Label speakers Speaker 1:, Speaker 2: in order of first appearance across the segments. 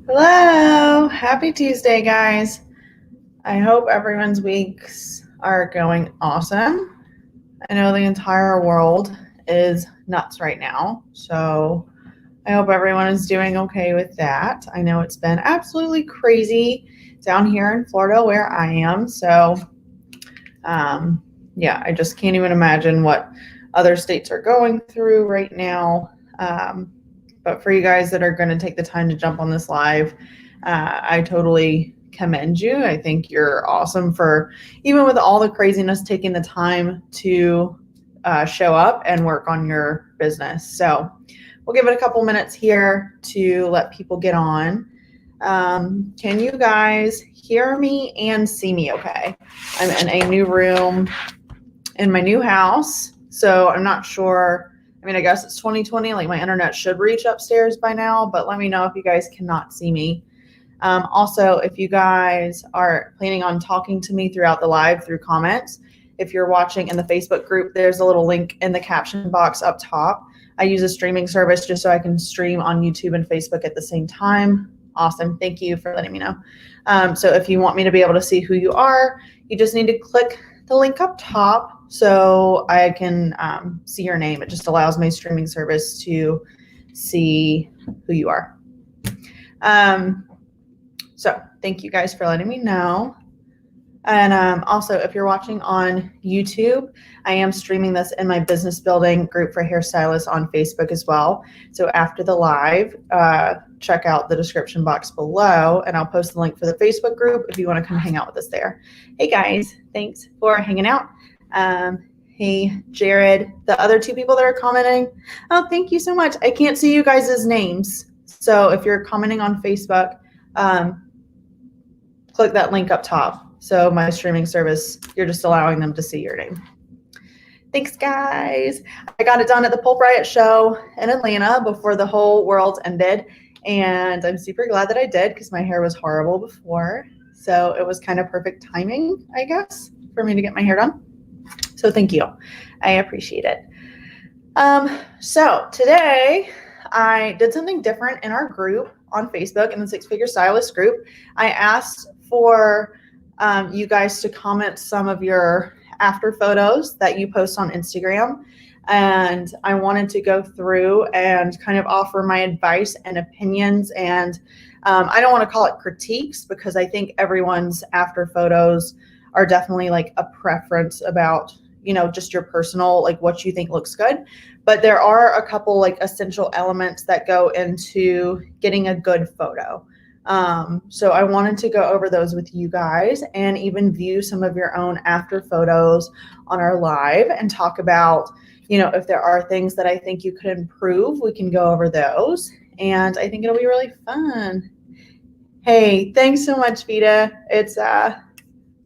Speaker 1: Hello, happy Tuesday, guys. I hope everyone's weeks are going awesome. I know the entire world is nuts right now, so I hope everyone is doing okay with that. I know it's been absolutely crazy down here in Florida where I am, so yeah, I just can't even imagine what other states are going through right now. But for you guys that are going to take the time to jump on this live, I totally commend you. I think you're awesome for, even with all the craziness, taking the time to show up and work on your business. So we'll give it a couple minutes here to let people get on. Can you guys hear me and see me okay? I'm in a new room in my new house, so I'm not sure. I mean, I guess it's 2020, like my internet should reach upstairs by now, but let me know if you guys cannot see me. Also, if you guys are planning on talking to me throughout the live through comments, if you're watching in the Facebook group, there's a little link in the caption box up top. I use a streaming service just so I can stream on YouTube and Facebook at the same time. Awesome. Thank you for letting me know. So if you want me to be able to see who you are, you just need to click the link up top so I can see your name. It just allows my streaming service to see who you are. So thank you guys for letting me know. And also, if you're watching on YouTube, I am streaming this in my business building group for hairstylists on Facebook as well. So after the live, check out the description box below, and I'll post the link for the Facebook group if you want to come hang out with us there. Hey guys, thanks for hanging out. Hey Jared, the other two people that are commenting, oh, thank you so much. I can't see you guys' names. So if you're commenting on Facebook, click that link up top. So my streaming service, you're just allowing them to see your name. Thanks, guys. I got it done at the Pulp Riot show in Atlanta before the whole world ended. And I'm super glad that I did because my hair was horrible before. So it was kind of perfect timing, I guess, for me to get my hair done. So thank you. I appreciate it. So today I did something different in our group on Facebook, in the Six Figure Stylist group. I asked for you guys to comment some of your after photos that you post on Instagram. And I wanted to go through and kind of offer my advice and opinions. And I don't want to call it critiques because I think everyone's after photos are definitely like a preference about, you know, just your personal, like what you think looks good. But there are a couple like essential elements that go into getting a good photo. So I wanted to go over those with you guys and even view some of your own after photos on our live and talk about, you know, if there are things that I think you could improve, we can go over those. And I think it'll be really fun. Hey, thanks so much, Vita. It's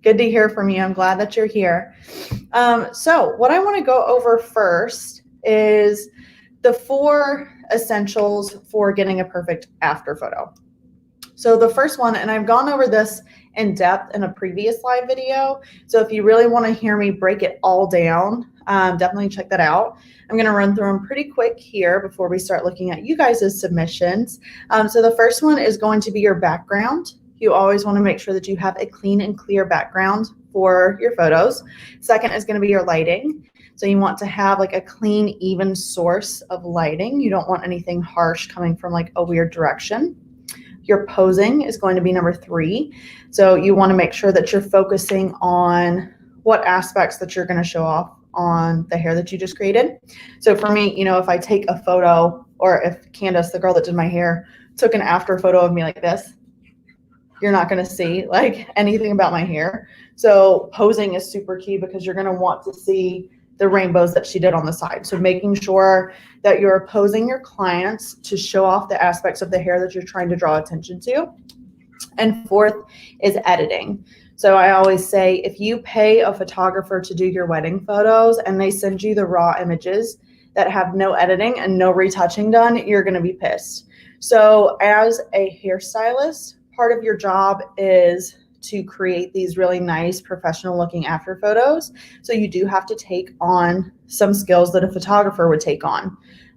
Speaker 1: good to hear from you. I'm glad that you're here. So what I want to go over first is the 4 essentials for getting a perfect after photo. So the first one, and I've gone over this in depth in a previous live video. So if you really want to hear me break it all down, definitely check that out. I'm going to run through them pretty quick here before we start looking at you guys' submissions. So the first one is going to be your background. You always want to make sure that you have a clean and clear background for your photos. Second is going to be your lighting. So you want to have like a clean, even source of lighting. You don't want anything harsh coming from like a weird direction. Your posing is going to be number 3. So you want to make sure that you're focusing on what aspects that you're going to show off on the hair that you just created. So for me, you know, if I take a photo, or if Candace, the girl that did my hair, took an after photo of me like this, you're not going to see like anything about my hair. So posing is super key because you're going to want to see the rainbows that she did on the side. So making sure that you're posing your clients to show off the aspects of the hair that you're trying to draw attention to. And 4th is editing. So I always say, if you pay a photographer to do your wedding photos and they send you the raw images that have no editing and no retouching done, you're going to be pissed. So as a hairstylist, part of your job is to create these really nice professional looking after photos. So you do have to take on some skills that a photographer would take on.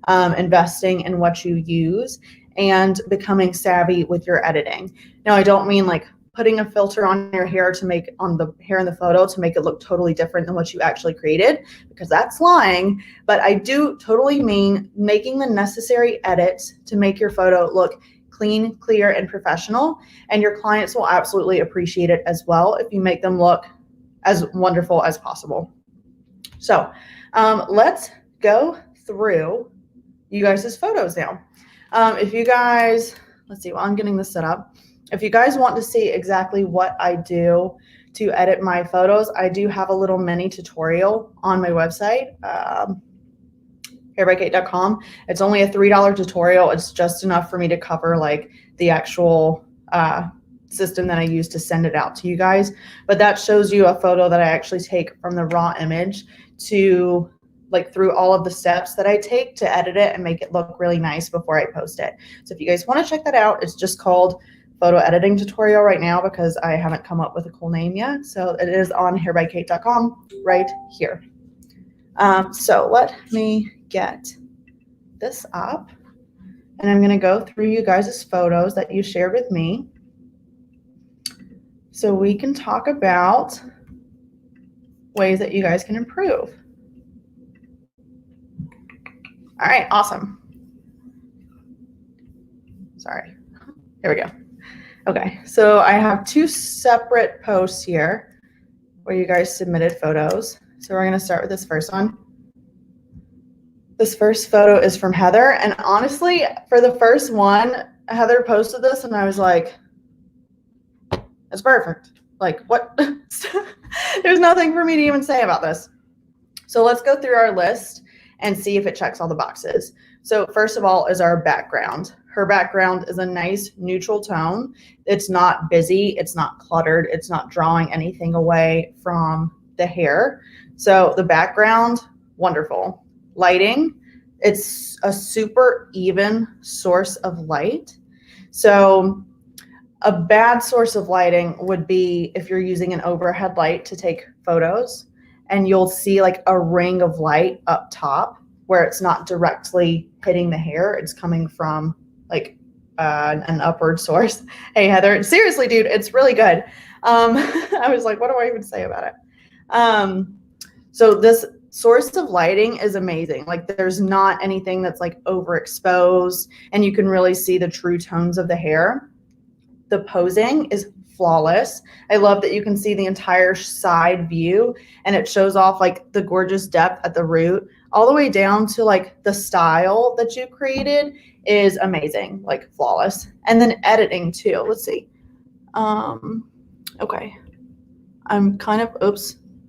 Speaker 1: investing in what you use, and becoming savvy with your editing. Now, I don't mean like putting a filter on your hair to make on the hair in the photo to make it look totally different than what you actually created, because that's lying. But I do totally mean making the necessary edits to make your photo look clean, clear, and professional. And your clients will absolutely appreciate it as well if you make them look as wonderful as possible. So let's go through you guys' photos now. If you guys, let's see, while I'm getting this set up, if you guys want to see exactly what I do to edit my photos, I do have a little mini tutorial on my website, hairbykate.com. It's only a $3 tutorial. It's just enough for me to cover like the actual system that I use to send it out to you guys. But that shows you a photo that I actually take from the raw image to like through all of the steps that I take to edit it and make it look really nice before I post it. So if you guys want to check that out, it's just called photo editing tutorial right now because I haven't come up with a cool name yet. So it is on hairbykate.com right here. So let me get this up and I'm going to go through you guys' photos that you shared with me so we can talk about ways that you guys can improve. All right, awesome. Sorry, here we go. Okay, so I have two separate posts here where you guys submitted photos. So we're gonna start with this first one. This first photo is from Heather, and honestly, for the first one, Heather posted this and I was like, it's perfect. Like, what? There's nothing for me to even say about this. So let's go through our list and see if it checks all the boxes. So first of all is our background. Her background is a nice neutral tone. It's not busy, it's not cluttered, it's not drawing anything away from the hair. So the background, wonderful. Lighting, it's a super even source of light. So a bad source of lighting would be if you're using an overhead light to take photos and you'll see like a ring of light up top where it's not directly hitting the hair. It's coming from like an upward source. Hey, Heather, seriously, dude, it's really good. I was like, what do I even say about it? So this source of lighting is amazing. Like there's not anything that's like overexposed and you can really see the true tones of the hair. The posing is flawless. I love that you can see the entire side view and it shows off like the gorgeous depth at the root all the way down to like the style that you created is amazing, like flawless. And then editing too. Let's see. Okay. I'm kind of,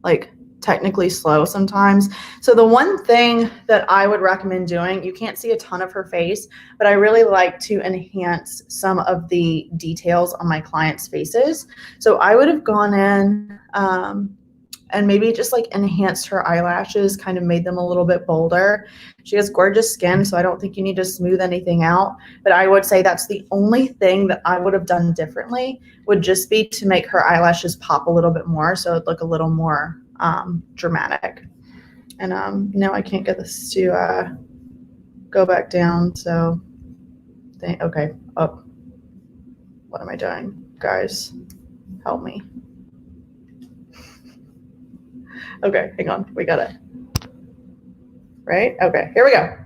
Speaker 1: like technically slow sometimes. So the one thing that I would recommend doing, you can't see a ton of her face, but I really like to enhance some of the details on my clients' faces. So I would have gone in and maybe just like enhanced her eyelashes, kind of made them a little bit bolder. She has gorgeous skin, so I don't think you need to smooth anything out. But I would say that's the only thing that I would have done differently would just be to make her eyelashes pop a little bit more so it'd look a little more dramatic. And now I can't get this to go back down. So, okay, up. What am I doing? Guys, help me. Okay, hang on, we got it. Right? Okay, here we go.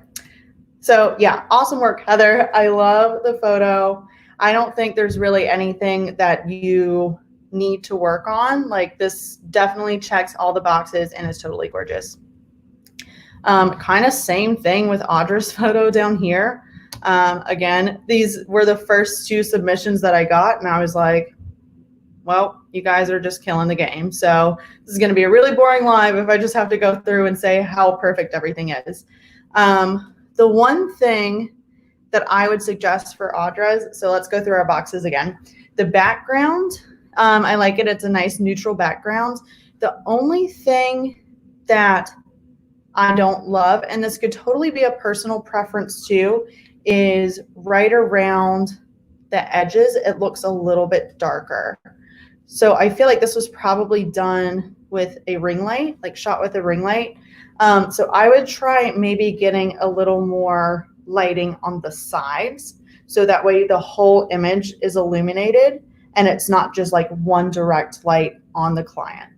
Speaker 1: So yeah, awesome work, Heather. I love the photo. I don't think there's really anything that you need to work on. Like this definitely checks all the boxes and is totally gorgeous. Kind of same thing with Audra's photo down here. Again, these were the first two submissions that I got and I was like, well, you guys are just killing the game. So this is going to be a really boring live if I just have to go through and say how perfect everything is. The one thing that I would suggest for Audra's, so let's go through our boxes again. The background, I like it. It's a nice neutral background. The only thing that I don't love, and this could totally be a personal preference too, is right around the edges, it looks a little bit darker. So I feel like this was probably done with a ring light, like shot with a ring light. So I would try maybe getting a little more lighting on the sides, so that way the whole image is illuminated and it's not just like one direct light on the client.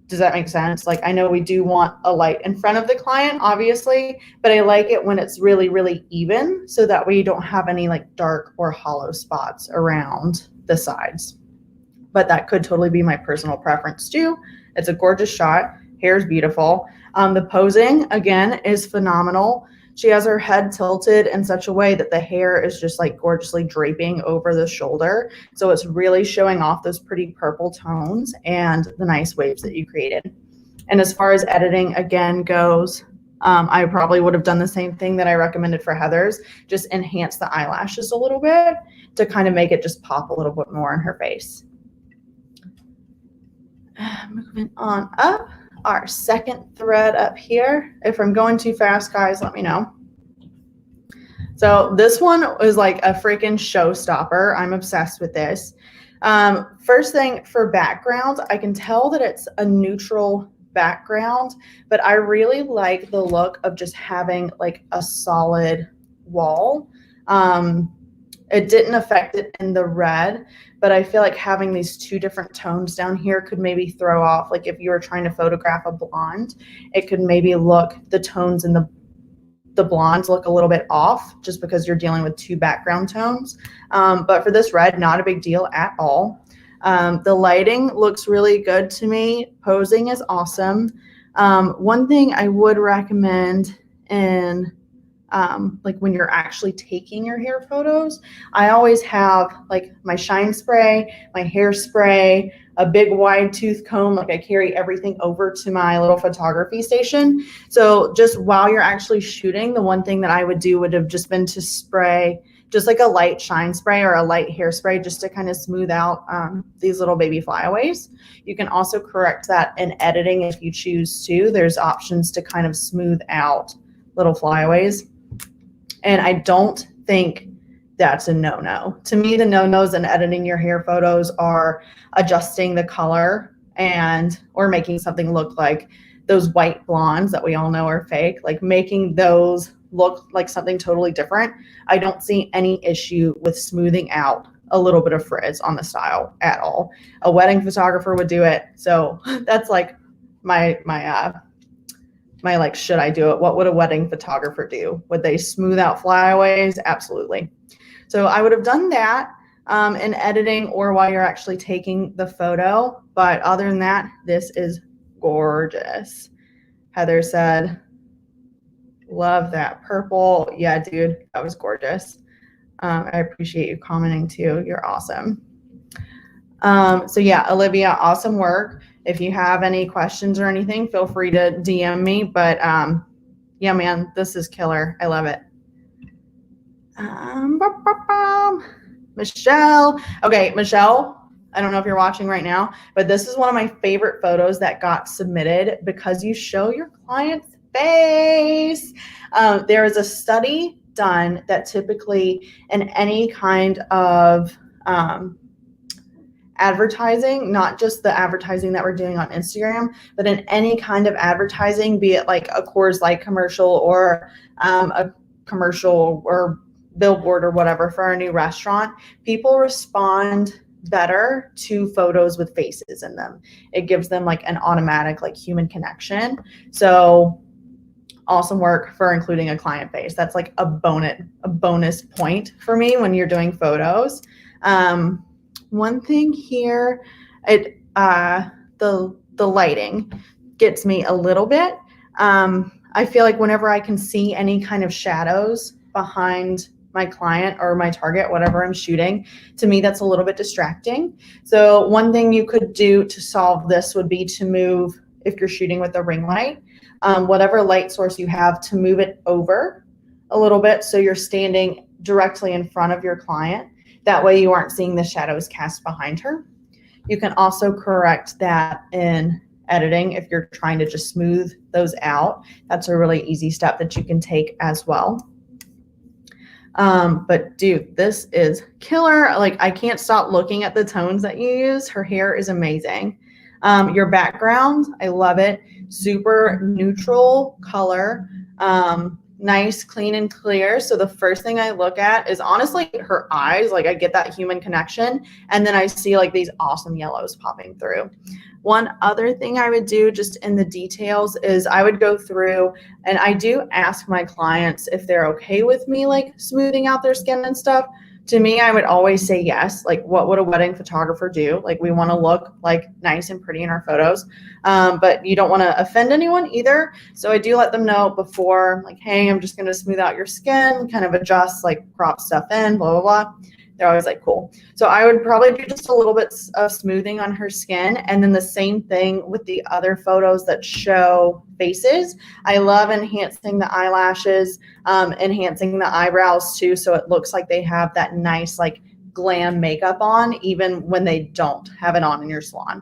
Speaker 1: Does that make sense? Like, I know we do want a light in front of the client, obviously, but I like it when it's really, really even, so that way you don't have any like dark or hollow spots around the sides. But that could totally be my personal preference too. It's a gorgeous shot. Hair is beautiful. The posing, again, is phenomenal. She has her head tilted in such a way that the hair is just like gorgeously draping over the shoulder. So it's really showing off those pretty purple tones and the nice waves that you created. And as far as editing, again, goes, I probably would have done the same thing that I recommended for Heather's, just enhance the eyelashes a little bit to kind of make it just pop a little bit more in her face. Moving on up, our second thread up here. If I'm going too fast, guys, let me know. So this one is like a freaking showstopper. I'm obsessed with this. First thing, for background, I can tell that it's a neutral background, but I really like the look of just having like a solid wall. It didn't affect it in the red, but I feel like having these two different tones down here could maybe throw off, like if you were trying to photograph a blonde, it could maybe look, the tones in the blondes look a little bit off just because you're dealing with two background tones. But for this red, not a big deal at all. The lighting looks really good to me. Posing is awesome. One thing I would recommend in like when you're actually taking your hair photos, I always have like my shine spray, my hairspray, a big wide tooth comb. Like I carry everything over to my little photography station. So just while you're actually shooting, the one thing that I would do would have just been to spray just like a light shine spray or a light hairspray just to kind of smooth out these little baby flyaways. You can also correct that in editing if you choose to. There's options to kind of smooth out little flyaways. And I don't think that's a no-no. To me, the no-nos in editing your hair photos are adjusting the color or making something look like those white blondes that we all know are fake, like making those look like something totally different. I don't see any issue with smoothing out a little bit of frizz on the style at all. A wedding photographer would do it. So that's like my like, should I do it? What would a wedding photographer do? Would they smooth out flyaways? Absolutely. So I would have done that in editing or while you're actually taking the photo. But other than that, this is gorgeous. Heather said, love that purple. Yeah, dude, that was gorgeous. I appreciate you commenting too. You're awesome. So yeah, Olivia, awesome work. If you have any questions or anything, feel free to DM me. But yeah, man, this is killer. I love it. Michelle. Okay, Michelle, I don't know if you're watching right now, but this is one of my favorite photos that got submitted because you show your client's face. There is a study done that typically in any kind of advertising, not just the advertising that we're doing on Instagram, but in any kind of advertising, be it like a Coors Light commercial or a commercial or billboard or whatever for a new restaurant, people respond better to photos with faces in them. It gives them like an automatic like human connection. So awesome work for including a client face. That's like a bonus point for me when you're doing photos. One thing here, the lighting gets me a little bit. I feel like whenever I can see any kind of shadows behind my client or my target, whatever I'm shooting, to me that's a little bit distracting. So one thing you could do to solve this would be to move, if you're shooting with a ring light, whatever light source you have, to move it over a little bit so you're standing directly in front of your client. That way you aren't seeing the shadows cast behind her. You can also correct that in editing if you're trying to just smooth those out. That's a really easy step that you can take as well. But dude, this is killer. Like, I can't stop looking at the tones that you use. Her hair is amazing. Your background, I love it. Super neutral color. Nice, clean and clear. So the first thing I look at is honestly her eyes. Like I get that human connection. And then I see like these awesome yellows popping through. One other thing I would do just in the details is I would go through and I do ask my clients if they're okay with me like smoothing out their skin and stuff. To me, I would always say yes. Like, what would a wedding photographer do? Like, we want to look like nice and pretty in our photos, but you don't want to offend anyone either. So I do let them know before, like, hey, I'm just going to smooth out your skin, kind of adjust, like crop stuff in, blah, blah, blah. They're always like, cool. So I would probably do just a little bit of smoothing on her skin. And then the same thing with the other photos that show faces. I love enhancing the eyelashes, enhancing the eyebrows too. So it looks like they have that nice like glam makeup on, even when they don't have it on in your salon.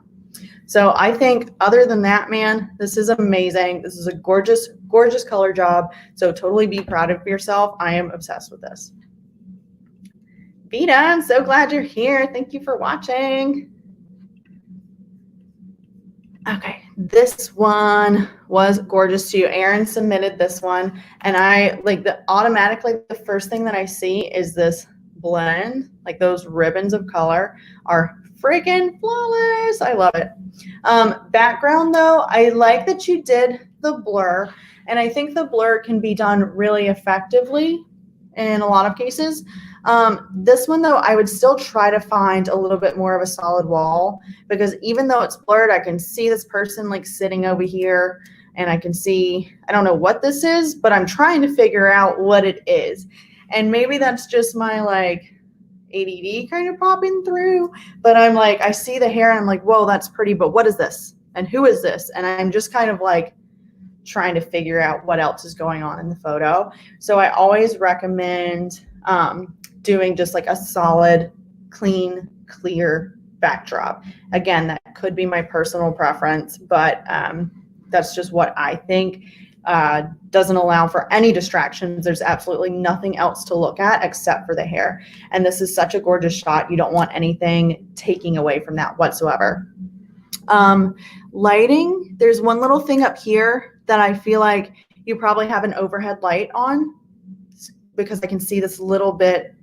Speaker 1: So I think other than that, man, this is amazing. This is a gorgeous, gorgeous color job. So totally be proud of yourself. I am obsessed with this. Vita, I'm so glad you're here. Thank you for watching. Okay, this one was gorgeous too. Erin submitted this one, and I like automatically the first thing that I see is this blend. Like those ribbons of color are freaking flawless. I love it. Background though, I like that you did the blur, and I think the blur can be done really effectively in a lot of cases. This one though, I would still try to find a little bit more of a solid wall, because even though it's blurred, I can see this person like sitting over here, and I can see, I don't know what this is, but I'm trying to figure out what it is. And maybe that's just my like ADD kind of popping through, but I'm like, I see the hair and I'm like, whoa, that's pretty, but what is this? And who is this? And I'm just kind of like trying to figure out what else is going on in the photo. So I always recommend doing just like a solid, clean, clear backdrop. Again, that could be my personal preference, but that's just what I think. Doesn't allow for any distractions. There's absolutely nothing else to look at except for the hair. And this is such a gorgeous shot. You don't want anything taking away from that whatsoever. Lighting, there's one little thing up here that I feel like you probably have an overhead light on, because I can see this little bit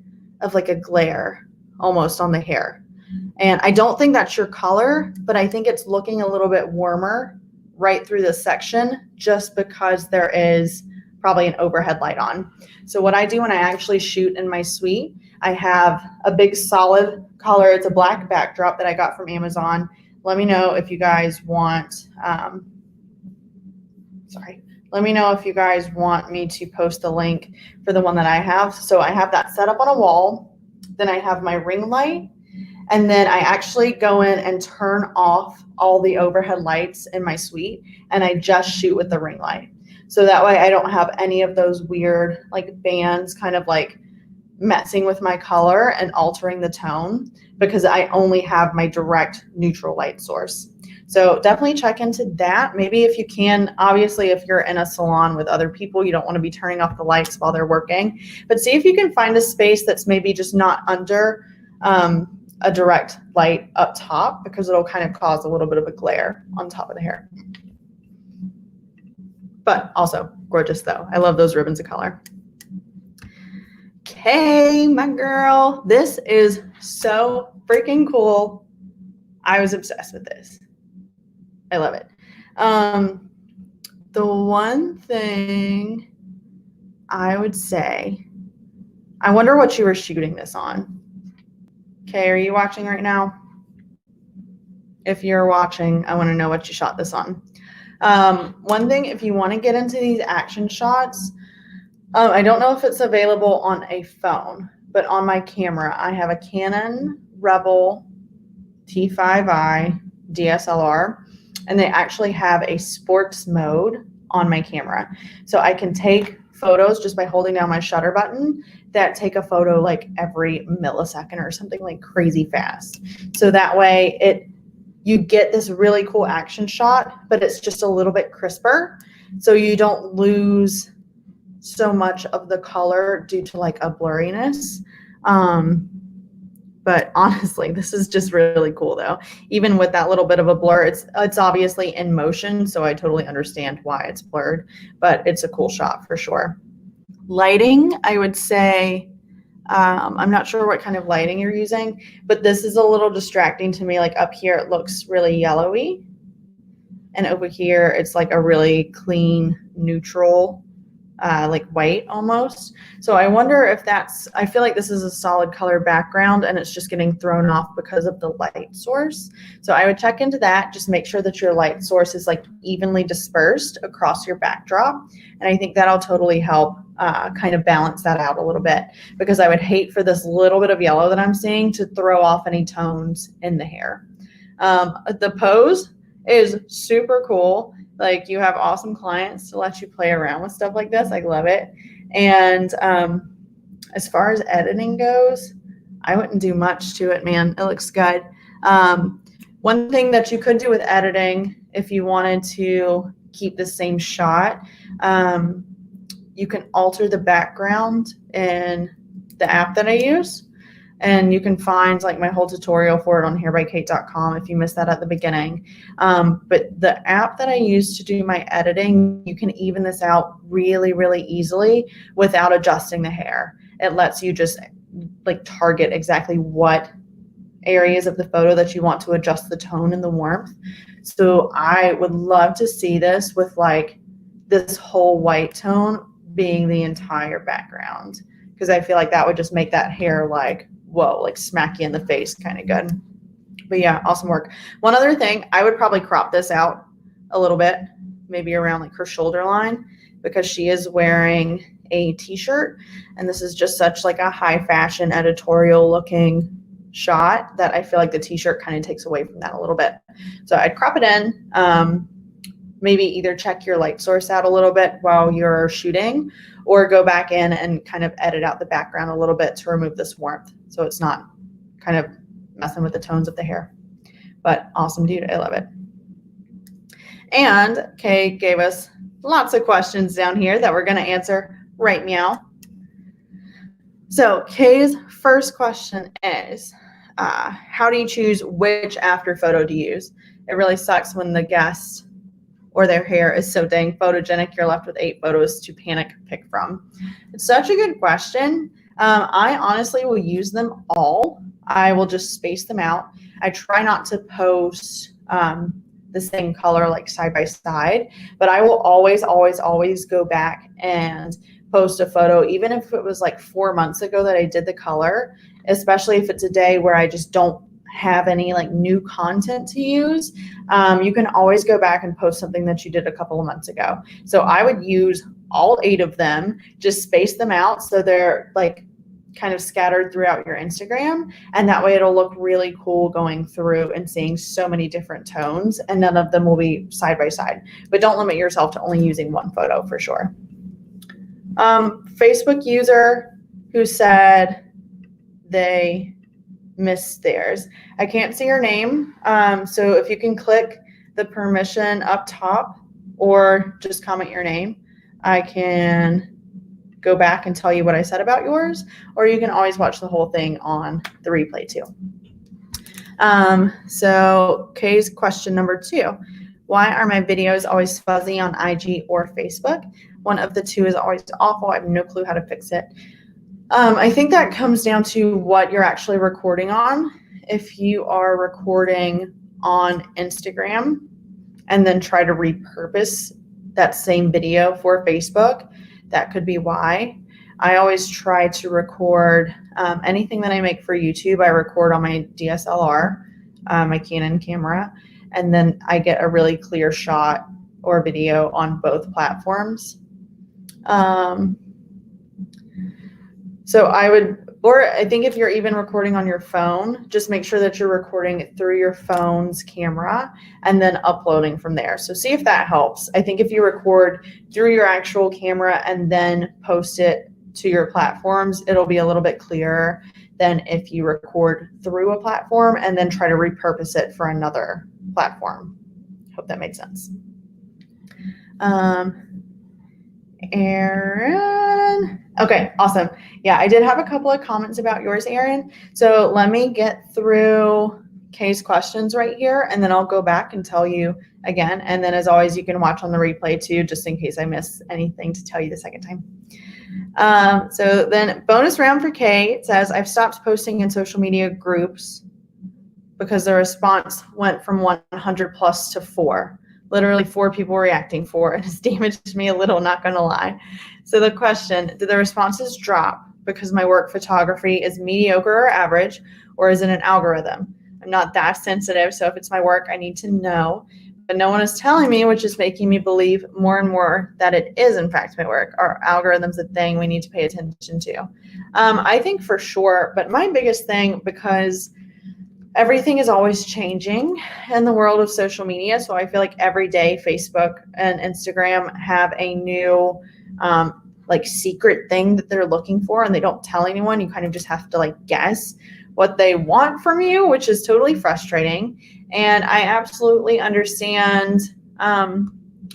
Speaker 1: of like a glare almost on the hair. And I don't think that's your color, but I think it's looking a little bit warmer right through this section just because there is probably an overhead light on. So what I do when I actually shoot in my suite, I have a big solid color. It's a black backdrop that I got from Amazon. Let me know if you guys want, let me know if you guys want me to post the link for the one that I have. So I have that set up on a wall. Then I have my ring light. And then I actually go in and turn off all the overhead lights in my suite, and I just shoot with the ring light. So that way I don't have any of those weird like bands kind of like messing with my color and altering the tone, because I only have my direct neutral light source. So definitely check into that. Maybe if you can, obviously if you're in a salon with other people, you don't want to be turning off the lights while they're working, but see if you can find a space that's maybe just not under a direct light up top, because it'll kind of cause a little bit of a glare on top of the hair. But also gorgeous though. I love those ribbons of color. Okay, my girl, this is so freaking cool. I was obsessed with this. I love it. The one thing I would say, I wonder what you were shooting this on. Okay, are you watching right now? If you're watching, I want to know what you shot this on. One thing, if you want to get into these action shots, I don't know if it's available on a phone, but on my camera, I have a Canon Rebel T5i DSLR, and they actually have a sports mode on my camera. So I can take photos just by holding down my shutter button that take a photo like every millisecond or something like crazy fast. So that way you get this really cool action shot, but it's just a little bit crisper. So you don't lose so much of the color due to like a blurriness. But honestly, this is just really cool though. Even with that little bit of a blur, it's obviously in motion, so I totally understand why it's blurred, but it's a cool shot for sure. Lighting, I would say, I'm not sure what kind of lighting you're using, but this is a little distracting to me. Like up here, it looks really yellowy. And over here, it's like a really clean, neutral, like white almost. So I wonder if I feel like this is a solid color background and it's just getting thrown off because of the light source. So I would check into that, just make sure that your light source is like evenly dispersed across your backdrop. And I think that'll totally help kind of balance that out a little bit, because I would hate for this little bit of yellow that I'm seeing to throw off any tones in the hair. The pose is super cool. Like, you have awesome clients to let you play around with stuff like this. I love it. And as far as editing goes, I wouldn't do much to it, man. It looks good. One thing that you could do with editing, if you wanted to keep the same shot, you can alter the background in the app that I use. And you can find like my whole tutorial for it on hairbykate.com if you missed that at the beginning. But the app that I use to do my editing, you can even this out really, really easily without adjusting the hair. It lets you just like target exactly what areas of the photo that you want to adjust the tone and the warmth. So I would love to see this with like this whole white tone being the entire background, because I feel like that would just make that hair like, whoa, like smack you in the face kind of good. But yeah, awesome work. One other thing, I would probably crop this out a little bit, maybe around like her shoulder line, because she is wearing a t-shirt, and this is just such like a high fashion editorial looking shot that I feel like the t-shirt kind of takes away from that a little bit. So I'd crop it in. Maybe either check your light source out a little bit while you're shooting, or go back in and kind of edit out the background a little bit to remove this warmth, so it's not kind of messing with the tones of the hair. But awesome, dude. I love it. And Kay gave us lots of questions down here that we're going to answer right meow. So Kay's first question is, how do you choose which after photo to use? It really sucks when the guest or their hair is so dang photogenic you're left with 8 photos to panic pick from. It's such a good question. I honestly will use them all. I will just space them out. I try not to post the same color like side by side, but I will always, always, always go back and post a photo, even if it was like 4 months ago that I did the color, especially if it's a day where I just don't have any like new content to use. You can always go back and post something that you did a couple of months ago. So I would use all 8 of them, just space them out so they're like kind of scattered throughout your Instagram, and that way it'll look really cool going through and seeing so many different tones, and none of them will be side by side. But don't limit yourself to only using one photo for sure. Facebook user who said they missed theirs. I can't see your name, so if you can click the permission up top or just comment your name, I can go back and tell you what I said about yours, or you can always watch the whole thing on the replay too. So Kay's question number 2, why are my videos always fuzzy on IG or Facebook? One of the two is always awful. I have no clue how to fix it. I think that comes down to what you're actually recording on. If you are recording on Instagram and then try to repurpose that same video for Facebook, that could be why. I always try to record anything that I make for YouTube. I record on my DSLR, my Canon camera, and then I get a really clear shot or video on both platforms. So I think if you're even recording on your phone, just make sure that you're recording through your phone's camera and then uploading from there. So see if that helps. I think if you record through your actual camera and then post it to your platforms, it'll be a little bit clearer than if you record through a platform and then try to repurpose it for another platform. Hope that made sense. Aaron. Okay, awesome. Yeah, I did have a couple of comments about yours, Aaron. So let me get through Kay's questions right here, and then I'll go back and tell you again. And then as always, you can watch on the replay too, just in case I miss anything to tell you the second time. So then bonus round for Kay. It says, I've stopped posting in social media groups because the response went from 100 plus to 4. Literally 4 people reacting, 4, and it's damaged me a little, not gonna lie. So the question, did the responses drop because my work photography is mediocre or average, or is it an algorithm? I'm not that sensitive, so if it's my work, I need to know. But no one is telling me, which is making me believe more and more that it is in fact my work. Are algorithms a thing we need to pay attention to? I think for sure, but my biggest thing, because everything is always changing in the world of social media. So I feel like every day Facebook and Instagram have a new like secret thing that they're looking for, and they don't tell anyone. You kind of just have to like guess what they want from you, which is totally frustrating. And I absolutely understand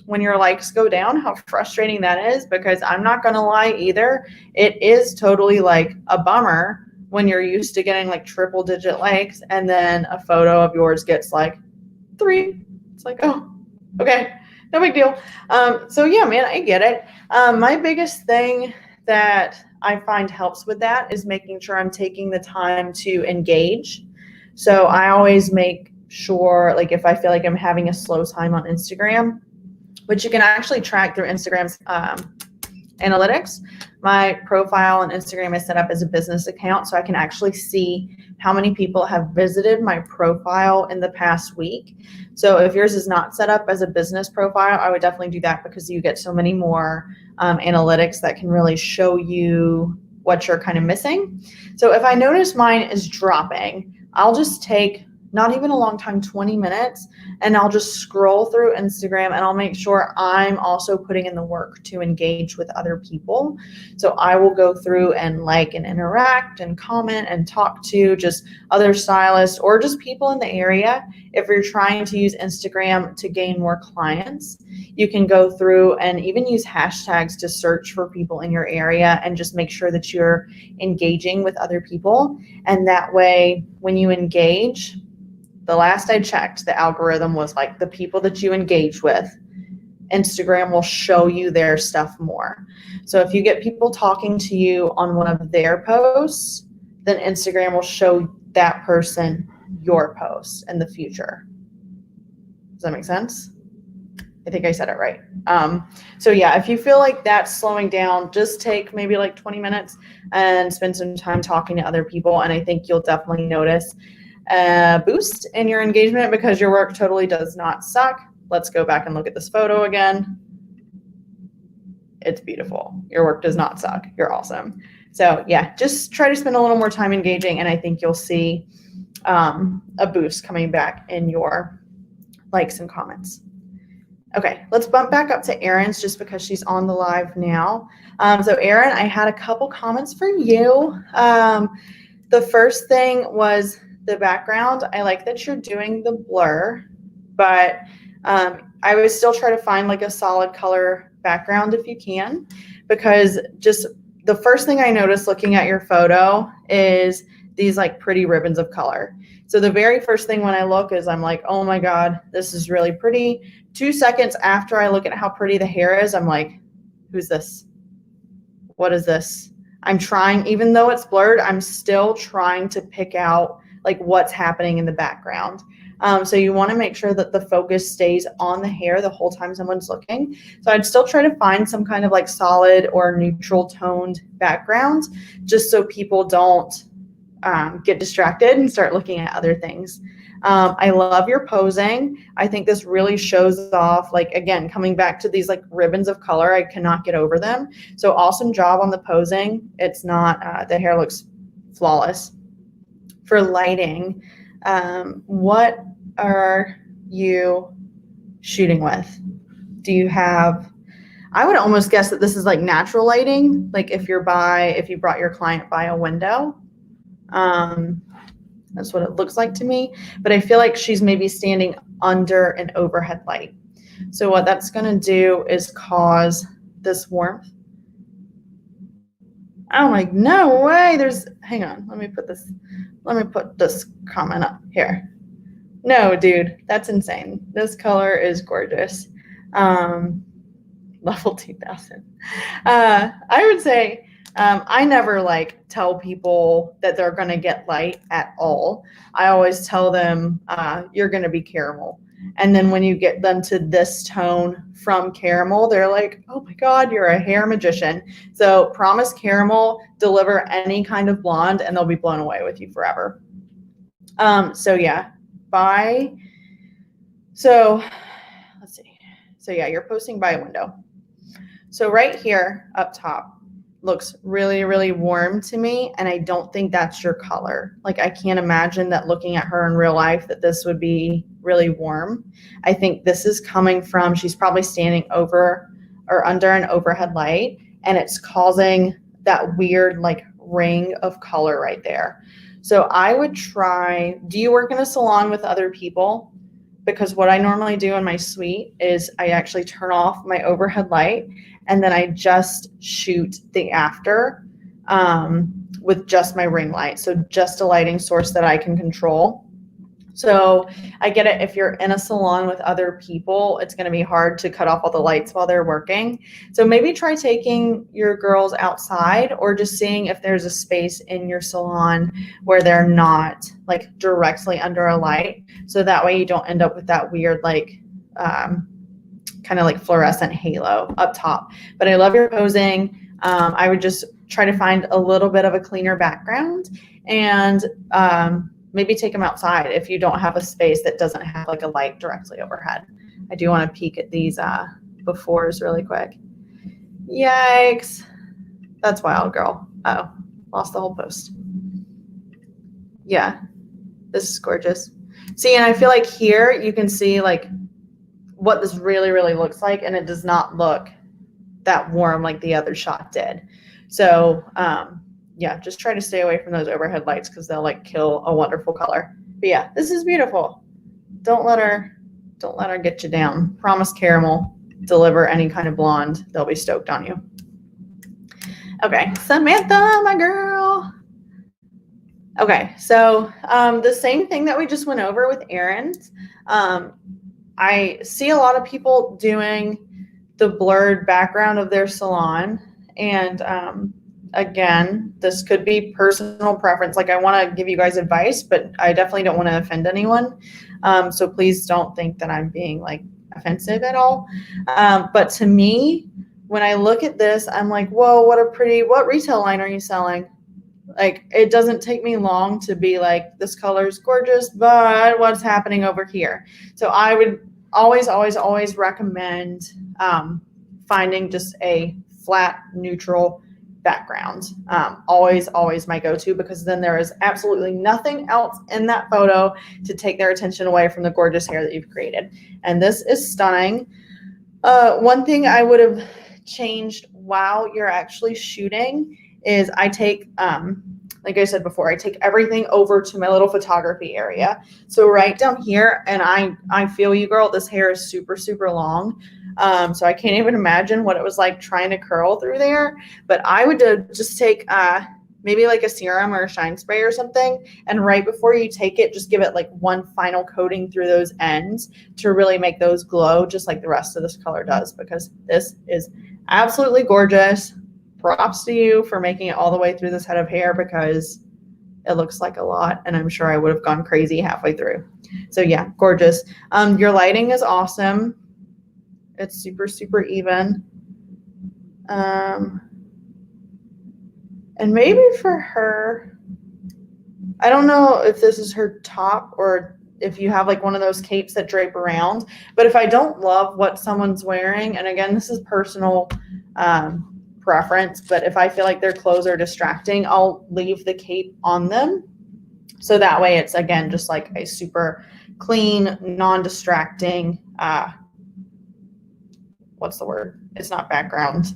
Speaker 1: when your likes go down, how frustrating that is, because I'm not going to lie either. It is totally like a bummer when you're used to getting like triple digit likes and then a photo of yours gets like 3. It's like, oh, okay, no big deal. So yeah, man, I get it. My biggest thing that I find helps with that is making sure I'm taking the time to engage. So I always make sure, like if I feel like I'm having a slow time on Instagram, which you can actually track through Instagram's analytics. My profile on Instagram is set up as a business account, so I can actually see how many people have visited my profile in the past week. So if yours is not set up as a business profile, I would definitely do that, because you get so many more analytics that can really show you what you're kind of missing. So if I notice mine is dropping, I'll just take not even a long time, 20 minutes, and I'll just scroll through Instagram and I'll make sure I'm also putting in the work to engage with other people. So I will go through and like and interact and comment and talk to just other stylists or just people in the area. If you're trying to use Instagram to gain more clients, you can go through and even use hashtags to search for people in your area and just make sure that you're engaging with other people. And that way, when you engage, the last I checked, the algorithm was like the people that you engage with, Instagram will show you their stuff more. So if you get people talking to you on one of their posts, then Instagram will show that person your posts in the future. Does that make sense? I think I said it right. So yeah, if you feel like that's slowing down, just take maybe like 20 minutes and spend some time talking to other people. And I think you'll definitely notice a boost in your engagement, because your work totally does not suck. Let's go back and look at this photo again. It's beautiful. Your work does not suck. You're awesome. So yeah, just try to spend a little more time engaging, and I think you'll see a boost coming back in your likes and comments. Okay, let's bump back up to Erin's just because she's on the live now. So Erin, I had a couple comments for you. The first thing was the background. I like that you're doing the blur, but I would still try to find like a solid color background if you can, because just the first thing I noticed looking at your photo is these like pretty ribbons of color. So the very first thing when I look is I'm like, oh my God, this is really pretty. 2 seconds after I look at how pretty the hair is, I'm like, who's this? What is this? I'm trying, even though it's blurred, I'm still trying to pick out like what's happening in the background. So you want to make sure that the focus stays on the hair the whole time someone's looking. So I'd still try to find some kind of like solid or neutral toned background, just so people don't get distracted and start looking at other things. I love your posing. I think this really shows off, like, again, coming back to these like ribbons of color, I cannot get over them. So awesome job on the posing. It's not, the hair looks flawless. For lighting, what are you shooting with? Do you have, I would almost guess that this is like natural lighting, like if you brought your client by a window. That's what it looks like to me, but I feel like she's maybe standing under an overhead light. So what that's going to do is cause this warmth. I'm like, no way. Hang on. Let me put this comment up here. No, dude, that's insane. This color is gorgeous. Level 2000. I would say I never like tell people that they're going to get light at all. I always tell them you're going to be caramel. And then when you get them to this tone from caramel, they're like, oh my God, you're a hair magician. So promise caramel, deliver any kind of blonde, and they'll be blown away with you forever. So yeah, bye. So let's see. So yeah, you're posting by a window. So right here up top looks really, really warm to me. And I don't think that's your color. Like I can't imagine that looking at her in real life that this would be really warm. I think this is coming from, she's probably standing over or under an overhead light, and it's causing that weird like ring of color right there. So I would try, do you work in a salon with other people? Because what I normally do in my suite is I actually turn off my overhead light and then I just shoot the after with just my ring light. So just a lighting source that I can control. So I get it. If you're in a salon with other people, it's going to be hard to cut off all the lights while they're working. So maybe try taking your girls outside or just seeing if there's a space in your salon where they're not like directly under a light. So that way you don't end up with that weird like kind of like fluorescent halo up top. But I love your posing. I would just try to find a little bit of a cleaner background and maybe take them outside if you don't have a space that doesn't have like a light directly overhead. I do want to peek at these befores really quick. Yikes. That's wild, girl. Uh-oh, lost the whole post. Yeah, this is gorgeous. See, and I feel like here you can see like what this really, really looks like, and it does not look that warm like the other shot did. So yeah, just try to stay away from those overhead lights because they'll like kill a wonderful color. But yeah, this is beautiful. Don't let her get you down. Promise caramel, deliver any kind of blonde. They'll be stoked on you. Okay, Samantha, my girl. Okay, so the same thing that we just went over with Erin's. I see a lot of people doing the blurred background of their salon. And again, this could be personal preference. Like I want to give you guys advice, but I definitely don't want to offend anyone. So please don't think that I'm being like offensive at all. But to me, when I look at this, I'm like, whoa, what retail line are you selling? Like, it doesn't take me long to be like, this color is gorgeous, but what's happening over here? So I would always recommend finding just a flat, neutral background. Always my go-to, because then there is absolutely nothing else in that photo to take their attention away from the gorgeous hair that you've created. And this is stunning. One thing I would have changed while you're actually shooting is I take, like I said before, I take everything over to my little photography area. So right down here, and I feel you, girl, this hair is super, super long. So I can't even imagine what it was like trying to curl through there. But I would just take maybe like a serum or a shine spray or something. And right before you take it, just give it like one final coating through those ends to really make those glow just like the rest of this color does, because this is absolutely gorgeous. Props to you for making it all the way through this head of hair, because it looks like a lot, and I'm sure I would have gone crazy halfway through. So yeah, gorgeous. Your lighting is awesome. It's super, super even. And maybe for her, I don't know if this is her top or if you have like one of those capes that drape around, but if I don't love what someone's wearing, and again, this is personal preference, but if I feel like their clothes are distracting, I'll leave the cape on them. So that way it's, again, just like a super clean, non-distracting, what's the word? It's not background.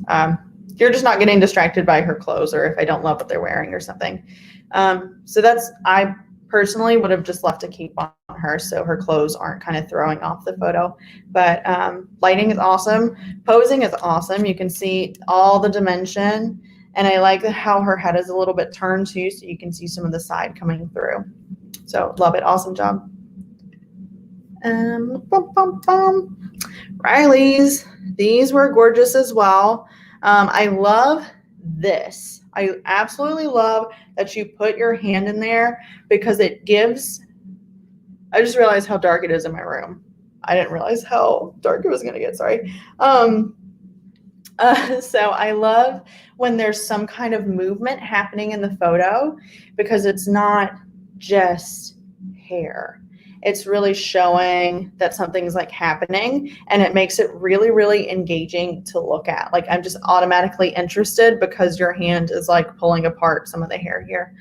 Speaker 1: You're just not getting distracted by her clothes, or if I don't love what they're wearing or something. So that's, I personally would have just left a cape on her so her clothes aren't kind of throwing off the photo. But lighting is awesome. Posing is awesome. You can see all the dimension. And I like how her head is a little bit turned too, so you can see some of the side coming through. So love it. Awesome job. Riley's. These were gorgeous as well. I love this. I absolutely love that you put your hand in there because it gives, I just realized how dark it is in my room. I didn't realize how dark it was going to get, sorry. So I love when there's some kind of movement happening in the photo because it's not just hair. It's really showing that something's like happening, and it makes it really, really engaging to look at. Like I'm just automatically interested because your hand is like pulling apart some of the hair here.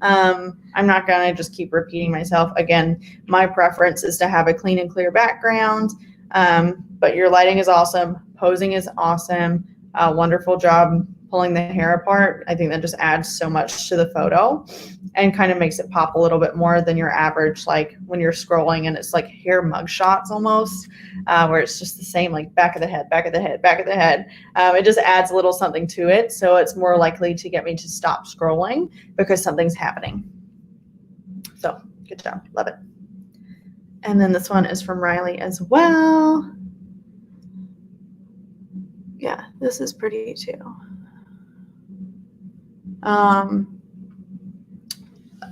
Speaker 1: I'm not gonna just keep repeating myself. Again, my preference is to have a clean and clear background, but your lighting is awesome. Posing is awesome. Wonderful job pulling the hair apart. I think that just adds so much to the photo and kind of makes it pop a little bit more than your average, like when you're scrolling and it's like hair mug shots almost, where it's just the same, like back of the head, back of the head, back of the head. It just adds a little something to it. So it's more likely to get me to stop scrolling because something's happening. So good job. Love it. And then this one is from Riley as well. Yeah, this is pretty too.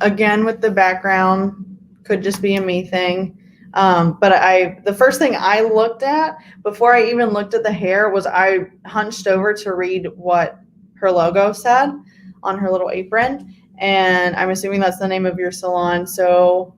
Speaker 1: Again, with the background, could just be a me thing. But the first thing I looked at before I even looked at the hair was I hunched over to read what her logo said on her little apron. And I'm assuming that's the name of your salon. So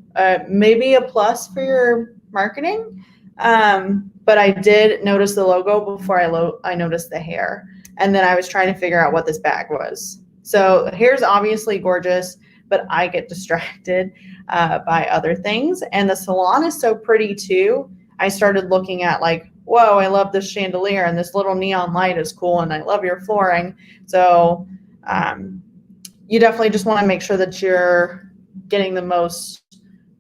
Speaker 1: maybe a plus for your marketing. But I did notice the logo before I noticed the hair. And then I was trying to figure out what this bag was. So the hair's obviously gorgeous, but I get distracted by other things. And the salon is so pretty too. I started looking at like, whoa, I love this chandelier and this little neon light is cool. And I love your flooring. So you definitely just want to make sure that you're getting the most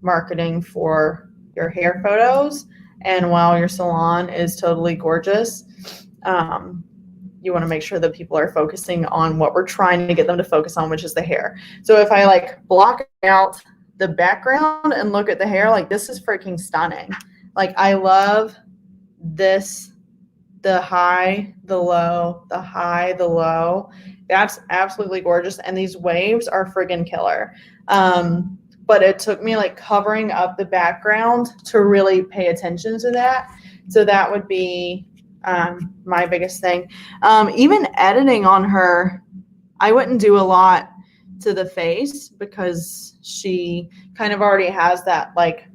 Speaker 1: marketing for your hair photos. And while your salon is totally gorgeous, you want to make sure that people are focusing on what we're trying to get them to focus on, which is the hair. So if I like block out the background and look at the hair, like this is freaking stunning. Like I love this, the high, the low, the high, the low. That's absolutely gorgeous. And these waves are friggin' killer. But it took me like covering up the background to really pay attention to that. So that would be my biggest thing. Even editing on her, I wouldn't do a lot to the face because she kind of already has that like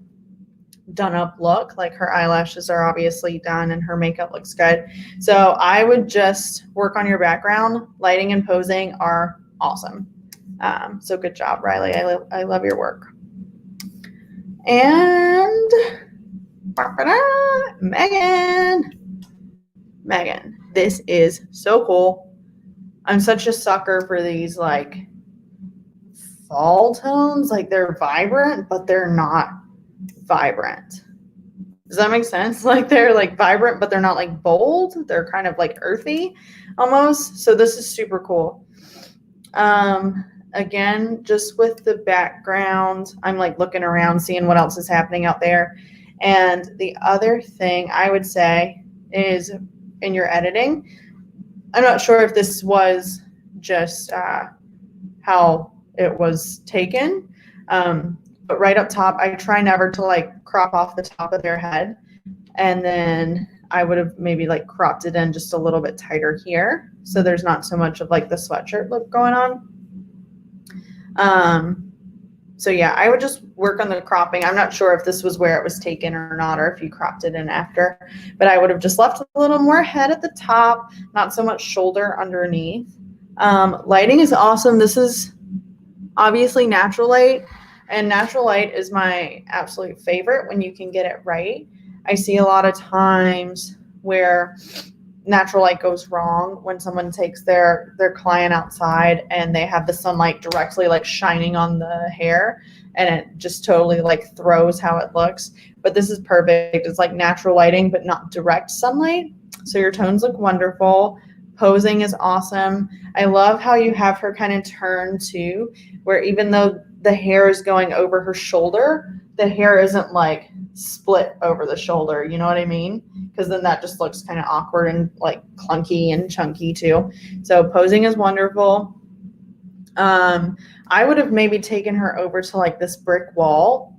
Speaker 1: done up look. Like her eyelashes are obviously done and her makeup looks good. So I would just work on your background. Lighting and posing are awesome. So good job, Riley. I love your work. And Megan, this is so cool. I'm such a sucker for these like fall tones. Like they're vibrant, but they're not vibrant. Does that make sense? Like they're like vibrant, but they're not like bold. They're kind of like earthy almost. So this is super cool. Again, just with the background, I'm like looking around, seeing what else is happening out there. And the other thing I would say is in your editing, I'm not sure if this was just how it was taken, but right up top, I try never to like crop off the top of their head. And then I would have maybe like cropped it in just a little bit tighter here. So there's not so much of like the sweatshirt look going on. So yeah, I would just work on the cropping. I'm not sure if this was where it was taken or not, or if you cropped it in after, but I would have just left a little more head at the top, not so much shoulder underneath. Lighting is awesome. This is obviously natural light, and natural light is my absolute favorite when you can get it right. I see a lot of times where natural light goes wrong when someone takes their client outside and they have the sunlight directly like shining on the hair, and it just totally like throws how it looks. But this is perfect. It's like natural lighting but not direct sunlight, so your tones look wonderful. Posing is awesome. I love how you have her kind of turn too, where even though the hair is going over her shoulder, the hair isn't like split over the shoulder, you know what I mean? Because then that just looks kind of awkward and like clunky and chunky too. So posing is wonderful. I would have maybe taken her over to like this brick wall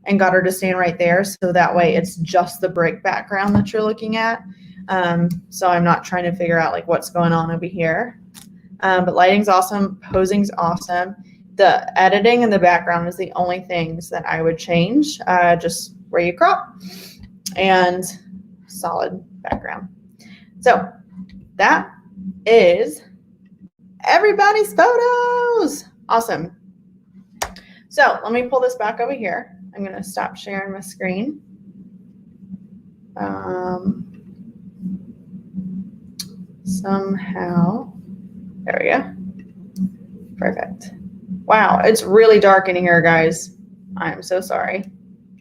Speaker 1: and got her to stand right there, so that way it's just the brick background that you're looking at. So I'm not trying to figure out like what's going on over here. But lighting's awesome, posing's awesome. The editing in the background is the only things that I would change, just where you crop, and solid background. So that is everybody's photos. Awesome. So let me pull this back over here. I'm going to stop sharing my screen. Somehow, there we go. Perfect. Wow, it's really dark in here, guys. I am so sorry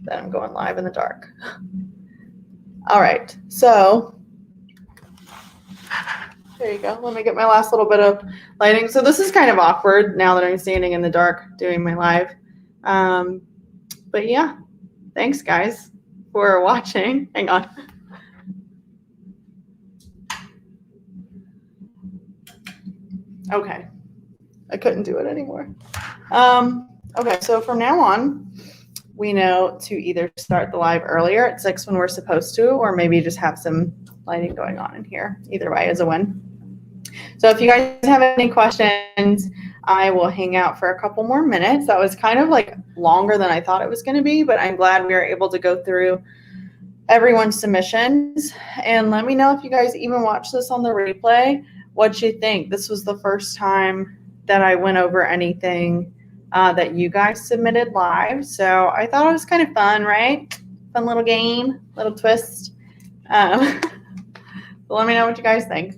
Speaker 1: that I'm going live in the dark. All right, so there you go. Let me get my last little bit of lighting. So this is kind of awkward now that I'm standing in the dark doing my live. But yeah, thanks guys for watching. Hang on. Okay, I couldn't do it anymore. Okay, so from now on, we know to either start the live earlier at 6 when we're supposed to, or maybe just have some lighting going on in here. Either way is a win. So if you guys have any questions, I will hang out for a couple more minutes. That was kind of like longer than I thought it was going to be, but I'm glad we were able to go through everyone's submissions. And let me know if you guys even watch this on the replay, what you think. This was the first time that I went over anything that you guys submitted live. So I thought it was kind of fun, right? Fun little game, little twist. So let me know what you guys think.